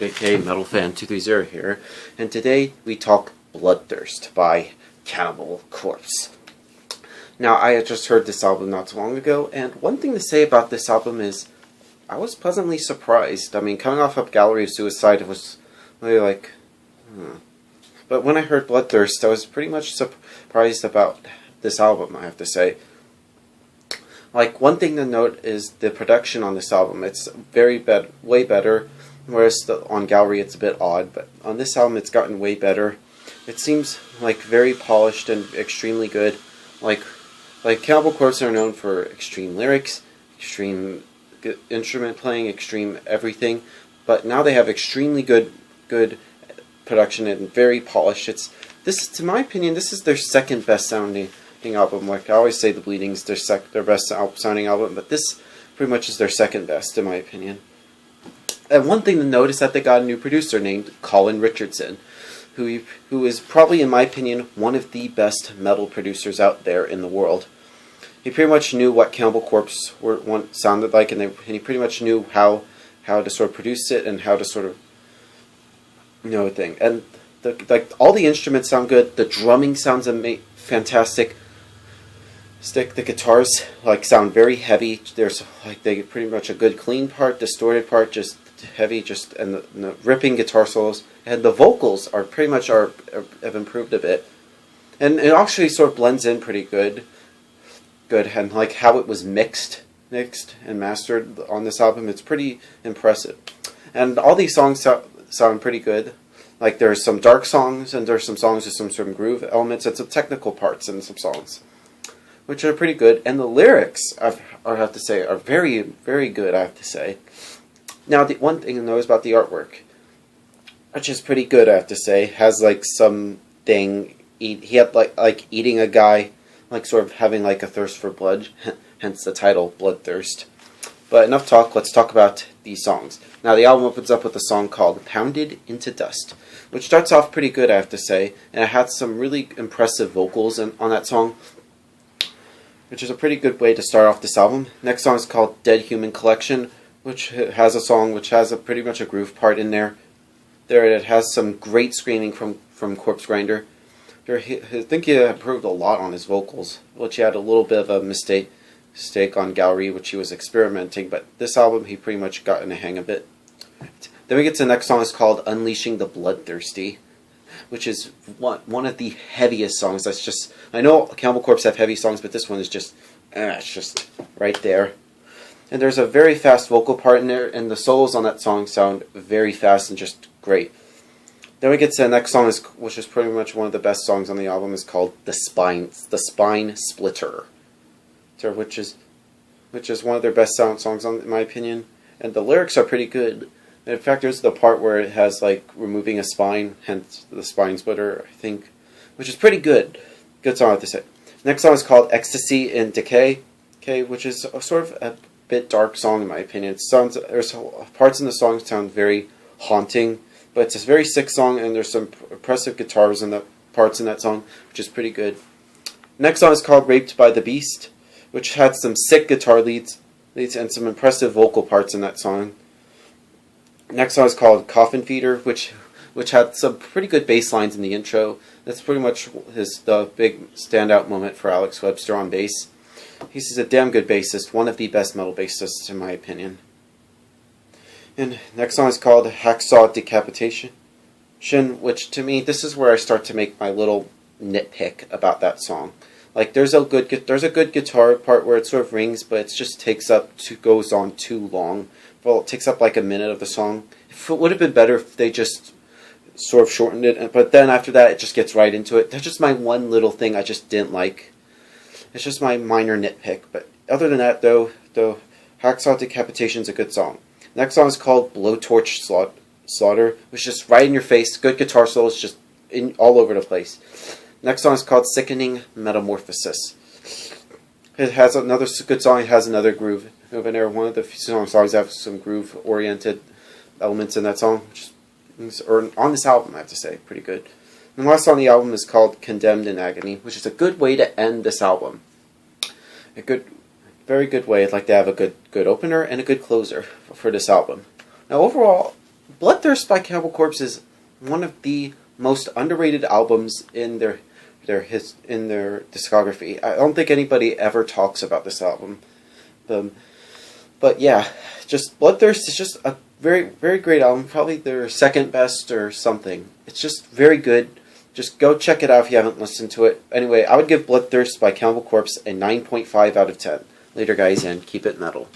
aka Metal Fan 230 here, and today we talk Bloodthirst by Cannibal Corpse. Now, I had just heard this album not too long ago, and one thing to say about this album is I was pleasantly surprised. I mean, coming off of Gallery of Suicide, it was really like, But when I heard Bloodthirst, I was pretty much surprised about this album, I have to say. Like, one thing to note is the production on this album. It's way better. Whereas on Gallery it's a bit odd, but on this album it's gotten way better. It seems like very polished and extremely good. Like Cannibal Corpse are known for extreme lyrics, extreme instrument playing, extreme everything. But now they have extremely good production and very polished. To my opinion, this is their second best sounding album. Like I always say, The Bleeding's their best sounding album, but this pretty much is their second best in my opinion. And one thing to note is that they got a new producer named Colin Richardson, who is probably, in my opinion, one of the best metal producers out there in the world. He pretty much knew what Cannibal Corpse sounded like, and he pretty much knew how to sort of produce it and how to sort of thing. And all the instruments sound good. The drumming sounds fantastic. The guitars sound very heavy. There's they pretty much a good clean part, distorted part, just heavy, and the ripping guitar solos, and the vocals are pretty much have improved a bit, and it actually sort of blends in pretty good, and how it was mixed and mastered on this album, it's pretty impressive, and all these songs sound pretty good. Like there's some dark songs and there's some songs with some groove elements and some technical parts in some songs, which are pretty good, and the lyrics I have to say are very, very good. I have to say. Now, the one thing to know is about the artwork, which is pretty good, I have to say. Has something he had eating a guy, sort of having a thirst for blood, hence the title Bloodthirst. But enough talk. Let's talk about these songs. Now, the album opens up with a song called "Pounded into Dust," which starts off pretty good, I have to say, and it had some really impressive vocals on that song, which is a pretty good way to start off this album. Next song is called "Dead Human Collection," which has a song which has pretty much a groove part in there. It has some great screaming from Corpse Grinder. I think he improved a lot on his vocals, which he had a little bit of a mistake on Gallery, which he was experimenting, but this album he pretty much got in the hang of it. Then we get to the next song, is called "Unleashing the Bloodthirsty," which is one of the heaviest songs. I know Cannibal Corpse have heavy songs, but this one is it's just right there. And there's a very fast vocal part in there, and the solos on that song sound very fast and just great. Then we get to the next song, which is pretty much one of the best songs on the album, is called The Spine Splitter, which is one of their best songs in my opinion. And the lyrics are pretty good. And in fact, there's the part where it has removing a spine, hence the spine splitter, I think, which is pretty good. Good song, I have to say. Next song is called "Ecstasy in Decay," which is sort of a bit dark song in my opinion. There's parts in the song sound very haunting, but it's a very sick song, and there's some impressive guitars in the parts in that song, which is pretty good. Next song is called "Raped by the Beast," which had some sick guitar leads and some impressive vocal parts in that song. Next song is called "Coffin Feeder," which had some pretty good bass lines in the intro. That's pretty much the big standout moment for Alex Webster on bass. He's a damn good bassist, one of the best metal bassists in my opinion. And next song is called "Hacksaw Decapitation," which to me, this is where I start to make my little nitpick about that song. There's a good guitar part where it sort of rings, but it just goes on too long. Well, it takes up a minute of the song. It would have been better if they just sort of shortened it, but then after that it just gets right into it. That's just my one little thing I just didn't like. It's just my minor nitpick, but other than that, though, "Hacksaw Decapitation" is a good song. Next song is called "Blowtorch Slaughter," which is just right in your face. Good guitar solos, just all over the place. Next song is called "Sickening Metamorphosis." It has another good song. It has another groove in there. One of the songs have some groove-oriented elements in that song, or on this album, I have to say, pretty good. And the last song on the album is called "Condemned in Agony," which is a good way to end this album. Very good way. I'd like to have a good opener and a good closer for this album. Now, overall, Bloodthirst by Cannibal Corpse is one of the most underrated albums in their discography. I don't think anybody ever talks about this album. But yeah, just Bloodthirst is just a very, very great album. Probably their second best or something. It's just very good. Just go check it out if you haven't listened to it. Anyway, I would give Bloodthirst by Cannibal Corpse a 9.5 out of 10. Later, guys, and keep it metal.